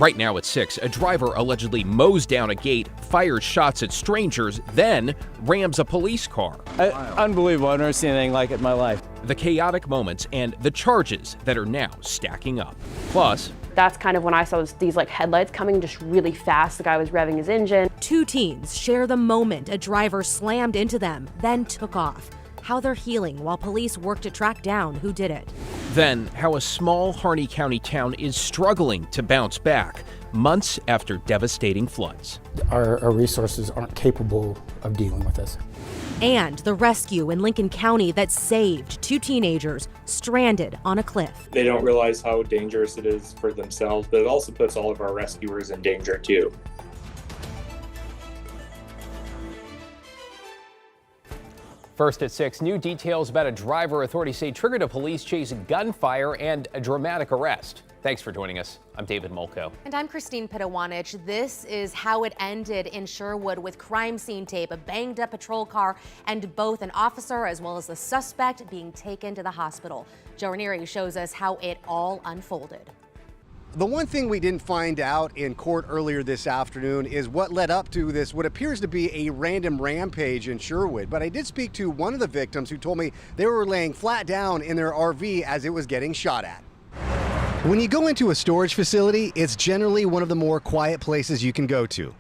Right now at 6, a driver allegedly mows down a gate, fires shots at strangers, then rams a police car. Unbelievable. I've never seen anything like it in my life. The chaotic moments and the charges that are now stacking up. Plus, that's kind of when I saw these headlights coming just really fast. The guy was revving his engine. Two teens share the moment a driver slammed into them, then took off. How they're healing while police work to track down who did it. Then, how a small Harney County town is struggling to bounce back months after devastating floods. Our resources aren't capable of dealing with this. And the rescue in Lincoln County that saved two teenagers stranded on a cliff. They don't realize how dangerous it is for themselves, but it also puts all of our rescuers in danger too. First at 6, new details about a driver authorities say triggered a police chase, gunfire, and a dramatic arrest. Thanks for joining us. I'm David Molko. And I'm Christine Pitawanich. This is how it ended in Sherwood with crime scene tape, a banged up patrol car, and both an officer as well as the suspect being taken to the hospital. Joe Ranieri shows us how it all unfolded. The one thing we didn't find out in court earlier this afternoon is what led up to this, what appears to be a random rampage in Sherwood. But I did speak to one of the victims who told me they were laying flat down in their RV as it was getting shot at. When you go into a storage facility, it's generally one of the more quiet places you can go to.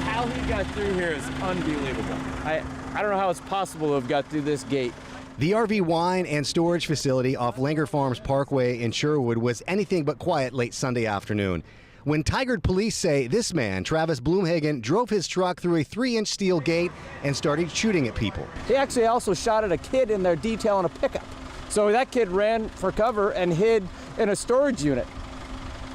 How he got through here is unbelievable. I don't know how it's possible to have got through this gate. The RV wine and storage facility off Langer Farms Parkway in Sherwood was anything but quiet late Sunday afternoon when Tigard police say this man, Travis Bloomhagen, drove his truck through a 3-inch steel gate and started shooting at people. He actually also shot at a kid in their detail in a pickup. So that kid ran for cover and hid in a storage unit.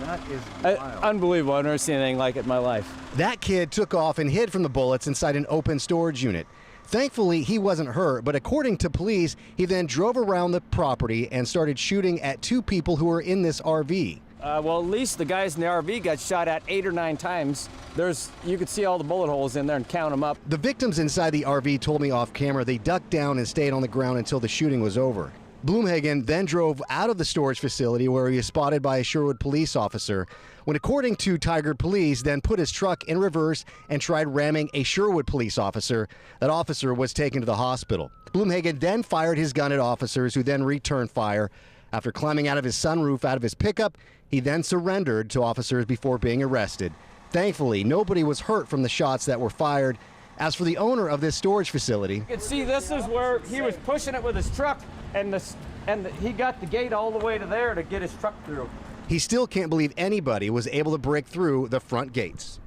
That is wild. Unbelievable. I've never seen anything like it in my life. That kid took off and hid from the bullets inside an open storage unit. Thankfully, he wasn't hurt, but according to police, he then drove around the property and started shooting at two people who were in this RV. Well, at least the guys in the RV got shot at 8 or 9 times. You could see all the bullet holes in there and count them up. The victims inside the RV told me off camera they ducked down and stayed on the ground until the shooting was over. Bloomhagen then drove out of the storage facility where he was spotted by a Sherwood police officer when, according to Tigard police, then put his truck in reverse and tried ramming a Sherwood police officer. That officer was taken to the hospital. Bloomhagen then fired his gun at officers who then returned fire. After climbing out of his sunroof out of his pickup, he then surrendered to officers before being arrested. Thankfully, nobody was hurt from the shots that were fired. As for the owner of this storage facility, you can see this is where he was pushing it with his truck, and he got the gate all the way to there to get his truck through. He still can't believe anybody was able to break through the front gates.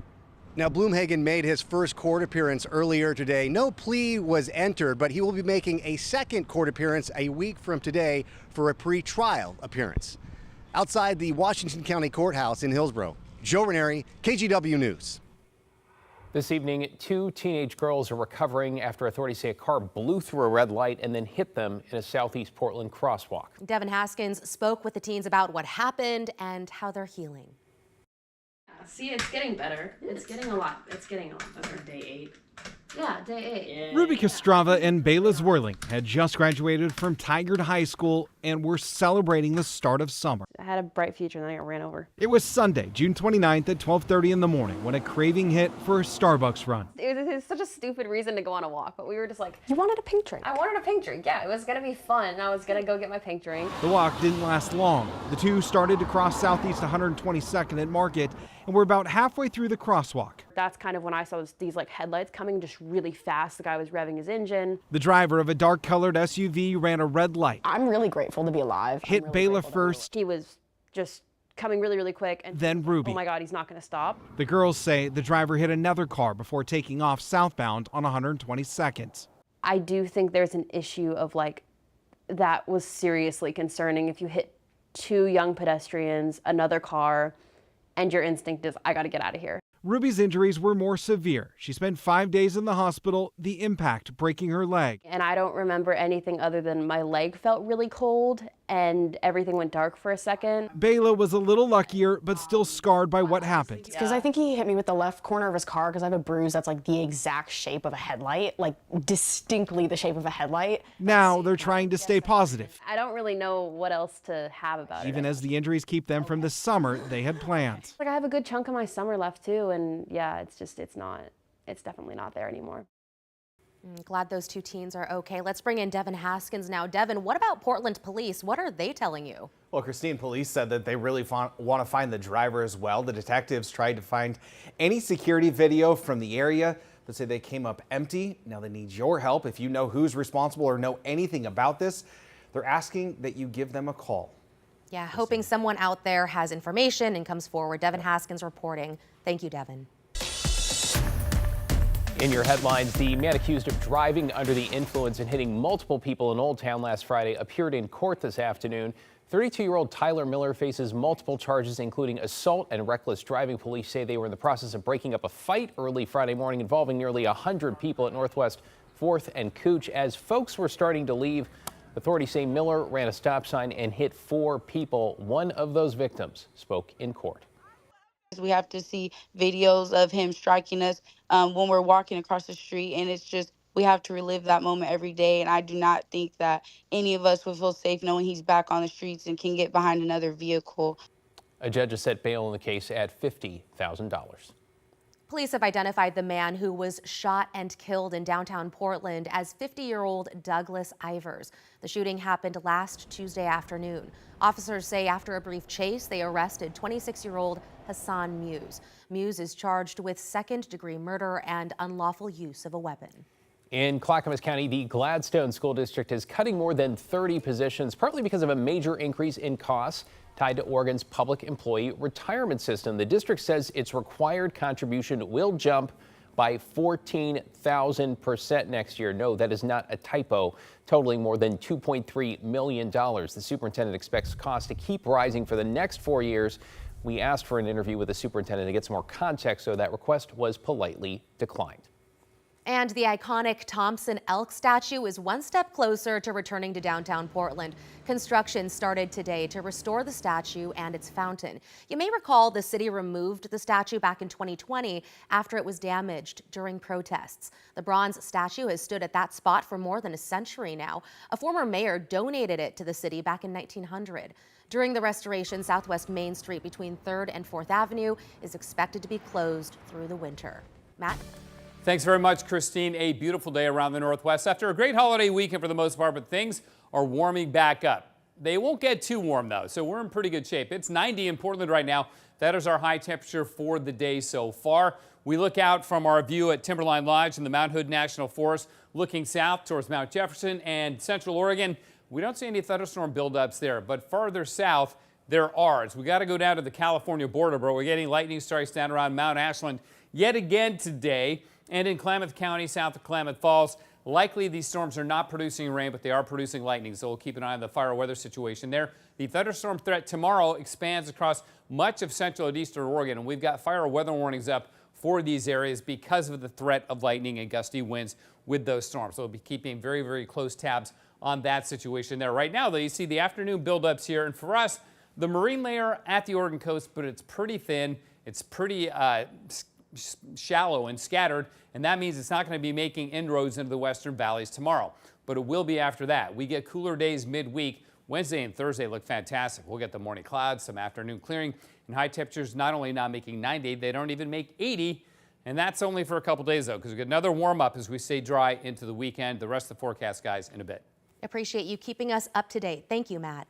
Now, Bloomhagen made his first court appearance earlier today. No plea was entered, but he will be making a second court appearance a week from today for a pre-trial appearance. Outside the Washington County Courthouse in Hillsborough, Joe Ranieri, KGW News. This evening, 2 teenage girls are recovering after authorities say a car blew through a red light and then hit them in a southeast Portland crosswalk. Devin Haskins spoke with the teens about what happened and how they're healing. See, it's getting better. It's getting a lot better. Day 8. Yeah, day 8. Ruby Kostrava and Bayla Zwirling had just graduated from Tigard High School and were celebrating the start of summer. I had a bright future and then I got ran over. It was Sunday, June 29th at 12:30 in the morning when a craving hit for a Starbucks run. It was such a stupid reason to go on a walk, but we were just like, you wanted a pink drink. I wanted a pink drink. Yeah, it was going to be fun. I was going to go get my pink drink. The walk didn't last long. The two started to cross Southeast 122nd at Market and were about halfway through the crosswalk. That's kind of when I saw these headlights coming just really fast. The guy was revving his engine. The driver of a dark-colored SUV ran a red light. I'm really grateful to be alive. Hit Bayla first. He was just coming really, really quick. And then Ruby. Oh my God, he's not going to stop. The girls say the driver hit another car before taking off southbound on 122nd. I do think there's an issue of that was seriously concerning. If you hit 2 young pedestrians, another car, and your instinct is, I got to get out of here. Ruby's injuries were more severe. She spent 5 days in the hospital, the impact breaking her leg. And I don't remember anything other than my leg felt really cold and everything went dark for a second. Bayla was a little luckier, but still scarred by what happened. Because I think he hit me with the left corner of his car because I have a bruise that's like the exact shape of a headlight, like distinctly the shape of a headlight. Now they're trying to stay positive, I don't really know what else to have about it. even as the injuries keep them from the summer they had planned. Like I have a good chunk of my summer left too, and yeah, it's definitely not there anymore. Glad those two teens are okay. Let's bring in Devin Haskins now. Devin, what about Portland police? What are they telling you? Well, Christine, police said that they really want to find the driver as well. The detectives tried to find any security video from the area, but say they came up empty. Now they need your help. If you know who's responsible or know anything about this, they're asking that you give them a call. Yeah, hoping someone out there has information and comes forward. Devin Haskins reporting. Thank you, Devin. In your headlines, the man accused of driving under the influence and hitting multiple people in Oldtown last Friday appeared in court this afternoon. 32-year-old Tyler Miller faces multiple charges, including assault and reckless driving. Police say they were in the process of breaking up a fight early Friday morning involving nearly 100 people at Northwest 4th and Cooch. As folks were starting to leave, authorities say Miller ran a stop sign and hit 4 people. One of those victims spoke in court. We have to see videos of him striking us when we're walking across the street, and it's just, we have to relive that moment every day. And I do not think that any of us will feel safe knowing he's back on the streets and can get behind another vehicle. A judge has set bail in the case at $50,000. Police have identified the man who was shot and killed in downtown Portland as 50-year-old Douglas Ivers. The shooting happened last Tuesday afternoon. Officers say after a brief chase, they arrested 26-year-old Hassan Muse. Muse is charged with second-degree murder and unlawful use of a weapon. In Clackamas County, the Gladstone School District is cutting more than 30 positions, partly because of a major increase in costs tied to Oregon's public employee retirement system. The district says its required contribution will jump by 14,000% next year. No, that is not a typo, totaling more than $2.3 million. The superintendent expects costs to keep rising for the next 4 years. We asked for an interview with the superintendent to get some more context, so that request was politely declined. And the iconic Thompson elk statue is one step closer to returning to downtown Portland. Construction started today to restore the statue and its fountain. You may recall the city removed the statue back in 2020 after it was damaged during protests. The bronze statue has stood at that spot for more than a century now. A former mayor donated it to the city back in 1900. During the restoration, Southwest Main Street between 3rd and 4th Avenue is expected to be closed through the winter. Matt? Thanks very much, Christine. A beautiful day around the Northwest after a great holiday weekend for the most part, but things are warming back up. They won't get too warm, though, so we're in pretty good shape. It's 90 in Portland right now. That is our high temperature for the day so far. We look out from our view at Timberline Lodge in the Mount Hood National Forest, looking south towards Mount Jefferson and Central Oregon. We don't see any thunderstorm buildups there, but farther south, there are. So we got to go down to the California border, but we're getting lightning strikes down around Mount Ashland yet again today. And in Klamath County, south of Klamath Falls, likely these storms are not producing rain, but they are producing lightning. So we'll keep an eye on the fire weather situation there. The thunderstorm threat tomorrow expands across much of central and eastern Oregon, and we've got fire weather warnings up for these areas because of the threat of lightning and gusty winds with those storms. So we'll be keeping very, very close tabs on that situation there. Right now, though, you see the afternoon buildups here, and for us, the marine layer at the Oregon coast, but it's pretty thin. It's pretty shallow and scattered, and that means it's not going to be making inroads into the western valleys tomorrow, but it will be after that. We get cooler days midweek. Wednesday and Thursday look fantastic. We'll get the morning clouds, some afternoon clearing, and high temperatures not only not making 90, they don't even make 80, and that's only for a couple days, though, because we get another warm up as we stay dry into the weekend. The rest of the forecast, guys, in a bit. Appreciate you keeping us up to date. Thank you, Matt.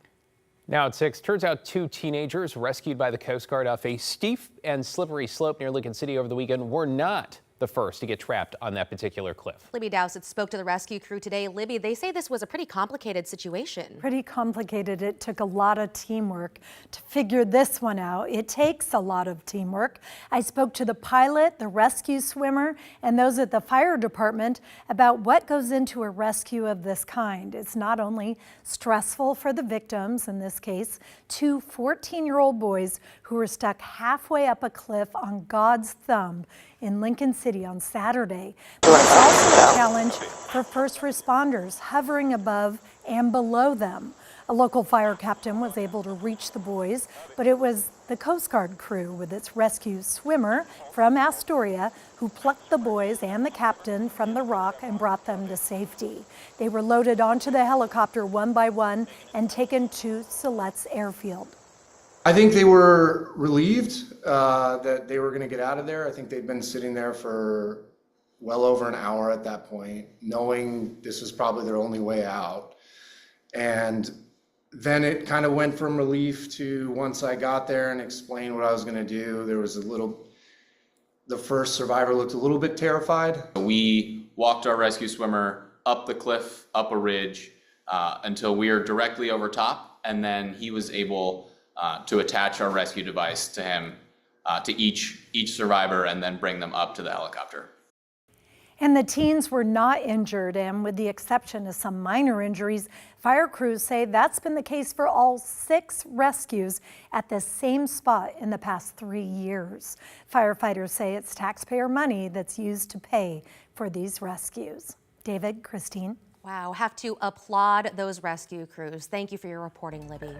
Now at 6, turns out 2 teenagers rescued by the Coast Guard off a steep and slippery slope near Lincoln City over the weekend were not the first to get trapped on that particular cliff. Libby Dowsett spoke to the rescue crew today. Libby, they say this was a pretty complicated situation. Pretty complicated. It took a lot of teamwork to figure this one out. It takes a lot of teamwork. I spoke to the pilot, the rescue swimmer, and those at the fire department about what goes into a rescue of this kind. It's not only stressful for the victims, in this case, 2 14-year-old boys who were stuck halfway up a cliff on God's thumb in Lincoln City on Saturday. But it's also a challenge for first responders hovering above and below them. A local fire captain was able to reach the boys, but it was the Coast Guard crew with its rescue swimmer from Astoria who plucked the boys and the captain from the rock and brought them to safety. They were loaded onto the helicopter one by one and taken to Siletz Airfield. I think they were relieved that they were going to get out of there. I think they'd been sitting there for well over an hour at that point, knowing this was probably their only way out. And then it kind of went from relief to, once I got there and explained what I was going to do, there was the first survivor looked a little bit terrified. We walked our rescue swimmer up the cliff, up a ridge, until we were directly over top, and then he was able to attach our rescue device to him, to each survivor, and then bring them up to the helicopter. And the teens were not injured, and with the exception of some minor injuries, fire crews say that's been the case for all 6 rescues at the same spot in the past 3 years. Firefighters say it's taxpayer money that's used to pay for these rescues. David, Christine. Wow, have to applaud those rescue crews. Thank you for your reporting, Libby.